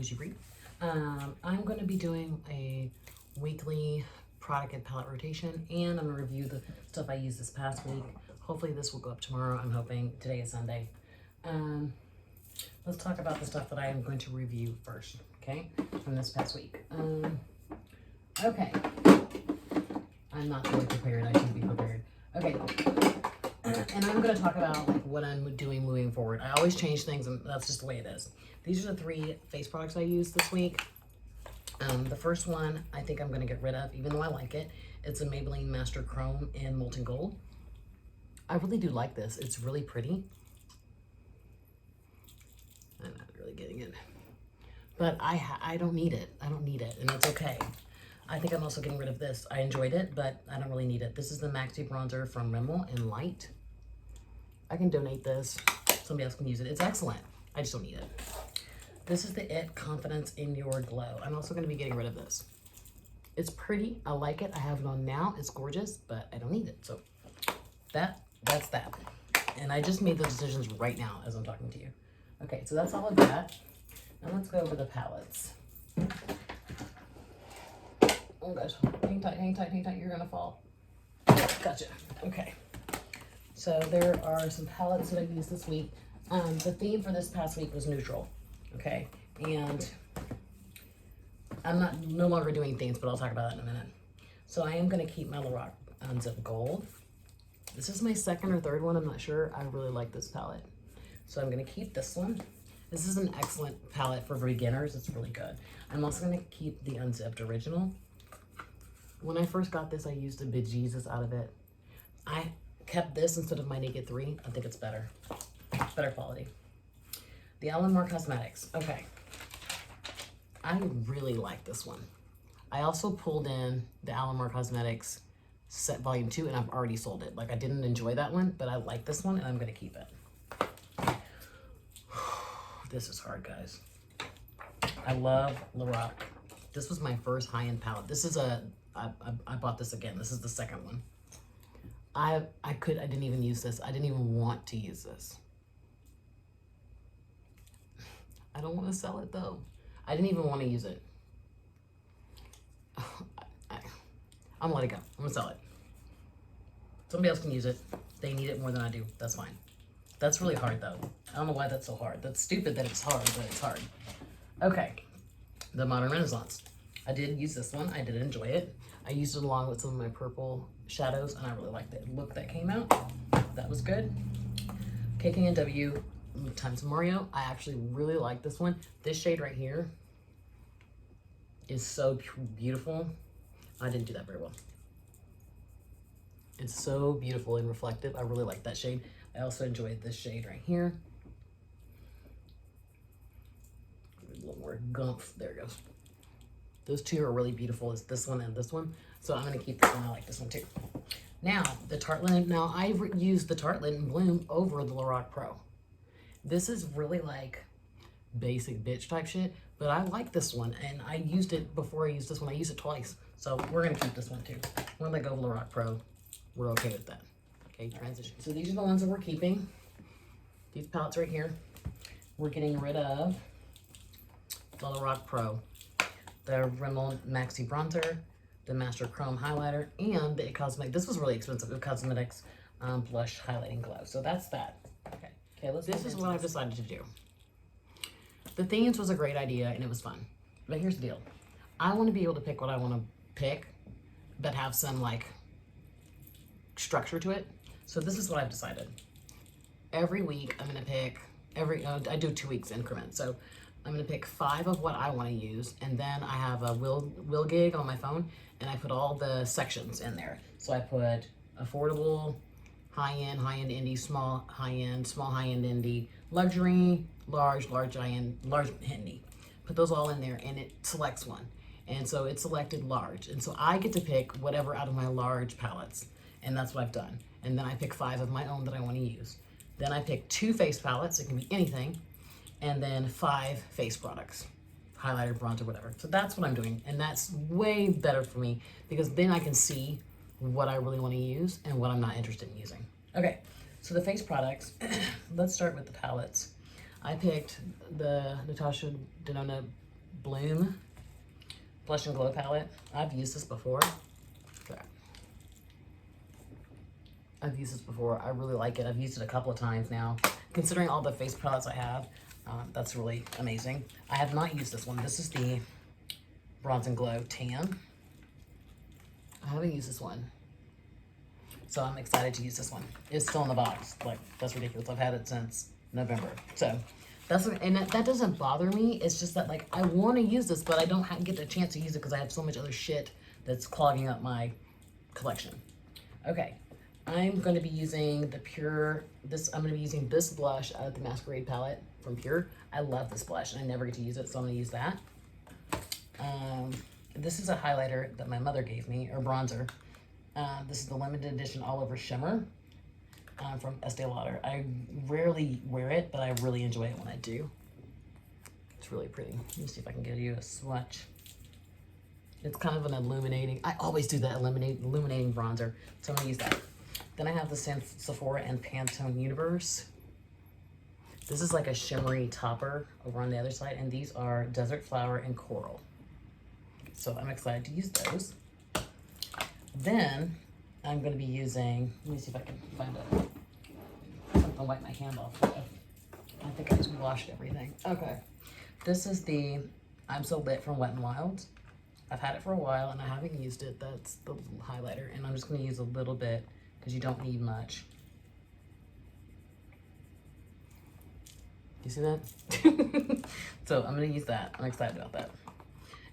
Bougie Brie. I'm going to be doing a weekly product and palette rotation, and I'm going to review the stuff I used this past week. Hopefully this will go up tomorrow. I'm hoping. Today is Sunday. Let's talk about the stuff that I am going to review first, okay, from this past week. Okay. I'm not fully prepared. I should be prepared. Okay. And I'm going to talk about like what I'm doing moving forward. I always change things, and that's just the way it is. These are the 3 face products I used this week. The first one I think I'm going to get rid of, even though I like it. It's a Maybelline Master Chrome in Molten Gold. I really do like this. It's really pretty. I'm not really getting it. But I don't need it. I don't need it, and that's okay. I think I'm also getting rid of this. I enjoyed it, but I don't really need it. This is the Maxi Bronzer from Rimmel in Light. I can donate this. Somebody else can use it. It's excellent. I just don't need it. This is the IT Confidence in Your Glow. I'm also going to be getting rid of this. It's pretty. I like it. I have it on now. It's gorgeous, but I don't need it. So that's that. And I just made the decisions right now as I'm talking to you. Okay, so that's all of that. Now let's go over the palettes. Oh gosh, hang tight, hang tight, hang tight, you're gonna fall. Gotcha, okay. So there are some palettes that I used this week. The theme for this past week was neutral, okay? And I'm no longer doing themes, but I'll talk about that in a minute. So I am gonna keep my Lorac Unzip Gold. This is my second or third one, I'm not sure. I really like this palette. So I'm gonna keep this one. This is an excellent palette for beginners, it's really good. I'm also gonna keep the Unzipped Original. When I first got this, I used a BRIE'S out of it. I kept this instead of my Naked 3. I think it's better. Better quality. The More Cosmetics. Okay. I really like this one. I also pulled in the More Cosmetics set volume 2, and I've already sold it. Like, I didn't enjoy that one, but I like this one, and I'm going to keep it. This is hard, guys. I love Lorac. This was my first high-end palette. This is I bought this again. This is the second one. I didn't even use this. I didn't even want to use this. I don't want to sell it though. I didn't even want to use it. I'm gonna let it go. I'm gonna sell it. Somebody else can use it. They need it more than I do. That's fine. That's really hard though. I don't know why that's so hard. That's stupid that it's hard, but it's hard. Okay. The Modern Renaissance. I did use this one. I did enjoy it. I used it along with some of my purple shadows, and I really liked the look that came out. That was good. KKNW times Mario. I actually really like this one. This shade right here is so beautiful. I didn't do that very well. It's so beautiful and reflective. I really like that shade. I also enjoyed this shade right here. A little more gumph. There it goes. Those 2 are really beautiful. It's this one and this one. So I'm going to keep this one. I like this one too. Now, the Tarte Linen. Now, I've used the Tarte Linen Bloom over the Lorac Pro. This is really like basic bitch type shit, but I like this one. And I used it before I used this one. I used it twice. So we're going to keep this one too. When they go Lorac Pro, we're okay with that. Okay, transition. So these are the ones that we're keeping. These palettes right here. We're getting rid of the Lorac Pro, the Rimmel Maxi Bronzer, the Master Chrome Highlighter, and the Cosmetic. This was really expensive. The Cosmetics Blush Highlighting Glow. So that's that. Okay. Okay. This is what I've decided to do. The themes was a great idea and it was fun. But here's the deal. I want to be able to pick what I want to pick, but have some like structure to it. So this is what I've decided. Every week I'm going to pick I do 2 weeks increments. So I'm going to pick 5 of what I want to use, and then I have a will gig on my phone, and I put all the sections in there. So I put affordable, high-end indie, small high-end indie, luxury, large high-end, large indie. Put those all in there, and it selects one. And so it selected large. And so I get to pick whatever out of my large palettes, and that's what I've done. And then I pick 5 of my own that I want to use. Then I pick 2 face palettes, it can be anything, and then 5 face products, highlighter, bronzer, whatever. So that's what I'm doing, and that's way better for me because then I can see what I really want to use and what I'm not interested in using. Okay, so the face products, let's start with the palettes. I picked the Natasha Denona Bloom Blush and Glow palette. I've used this before. Okay. I've used this before. I really like it. I've used it a couple of times now. Considering all the face palettes I have, that's really amazing. I have not used this one. This is the Bronze and Glow Tan. I haven't used this one. So I'm excited to use this one. It's still in the box. Like, that's ridiculous. I've had it since November. So that's, and that doesn't bother me. It's just that, like, I want to use this, but I don't get the chance to use it because I have so much other shit that's clogging up my collection. Okay. I'm going to be using the Pure, I'm going to be using this blush out of the Masquerade palette from Pure. I love this blush and I never get to use it, so I'm going to use that. This is a highlighter that my mother gave me, or bronzer. This is the limited edition all over shimmer from Estee Lauder. I rarely wear it, but I really enjoy it when I do. It's really pretty. Let me see if I can give you a swatch. It's kind of an illuminating, I always do that illuminating bronzer, so I'm going to use that. Then I have the Sephora and Pantone Universe. This is like a shimmery topper over on the other side, and these are Desert Flower and Coral. So I'm excited to use those. Then I'm going to be using, let me see if I can find something to wipe my hand off with. I think I just washed everything. Okay. This is the I'm So Lit from Wet n Wild. I've had it for a while and I haven't used it. That's the highlighter. And I'm just going to use a little bit because you don't need much. You see that? So I'm going to use that. I'm excited about that.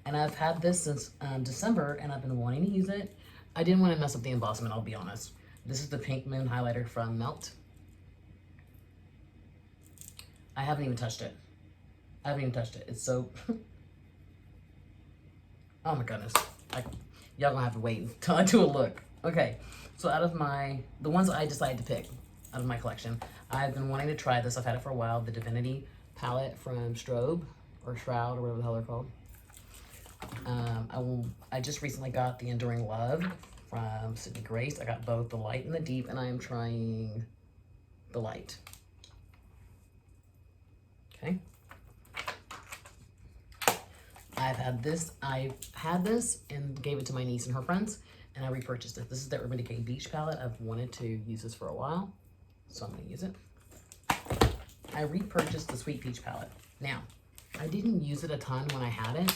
And I've had this since December and I've been wanting to use it. I didn't want to mess up the embossment, I'll be honest. This is the Pink Moon highlighter from Melt. I haven't even touched it. It's so... Oh my goodness. Y'all gonna have to wait until I do a look. Okay, so out of the ones I decided to pick out of my collection, I've been wanting to try this. I've had it for a while. The Divinity palette from Strobe, or Shroud, or whatever the hell they're called. I just recently got the Enduring Love from Sydney Grace. I got both the light and the deep, and I am trying the light. Okay. I had this and gave it to my niece and her friends, and I repurchased it. This is the Urban Decay Beach palette. I've wanted to use this for a while, so I'm going to use it. I repurchased the Sweet Peach palette. Now, I didn't use it a ton when I had it,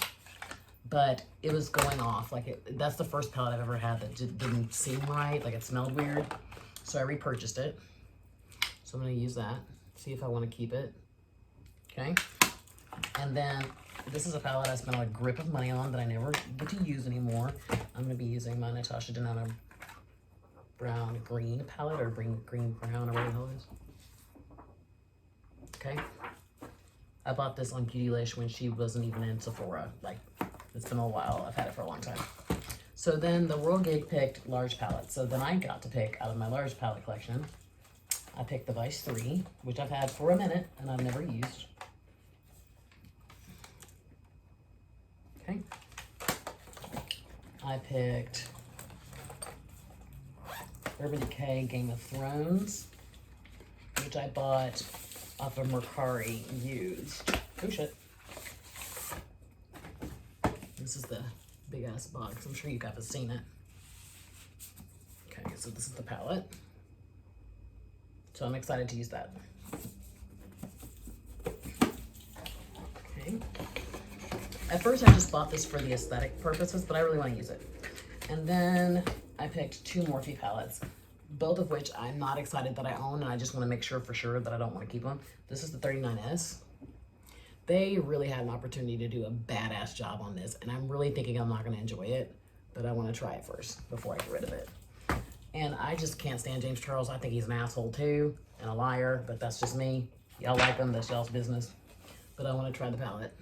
but it was going off. That's the first palette I've ever had that didn't seem right. Like, it smelled weird. So I repurchased it. So I'm going to use that. See if I want to keep it. Okay. And then this is a palette I spent a grip of money on that I never get to use anymore. I'm going to be using my Natasha Denona Brown Green palette, or green brown, or whatever the hell it is. Okay. I bought this on Beautylish when she wasn't even in Sephora. Like, it's been a while. I've had it for a long time. So then the Royal Gig picked large palettes. So then I got to pick out of my large palette collection. I picked the Vice 3, which I've had for a minute and I've never used. Okay. I picked Urban Decay Game of Thrones, which I bought off of MERCARI used. Oh shit. This is the big ass box. I'm sure you guys have seen it. Okay, so this is the palette. So I'm excited to use that. Okay. At first I just bought this for the aesthetic purposes, but I really want to use it. And then I picked two Morphe palettes, both of which I'm not excited that I own, and I just want to make sure for sure that I don't want to keep them. This is the 39S. They really had an opportunity to do a badass job on this, and I'm really thinking I'm not going to enjoy it, but I want to try it first before I get rid of it. And I just can't stand James Charles. I think he's an asshole too, and a liar, but that's just me. Y'all like him, that's y'all's business. But I want to try the palette.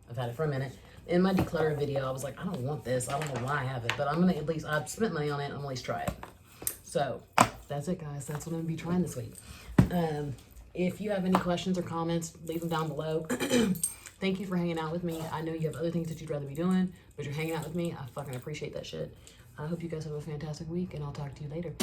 I've had it for a minute. In my declutter video, I was like, I don't want this. I don't know why I have it, but I'm going to at least, I've spent money on it, I'm going to at least try it. So that's it, guys. That's what I'm going to be trying this week. If you have any questions or comments, leave them down below. Thank you for hanging out with me. I know you have other things that you'd rather be doing, but you're hanging out with me. I fucking appreciate that shit. I hope you guys have a fantastic week, and I'll talk to you later.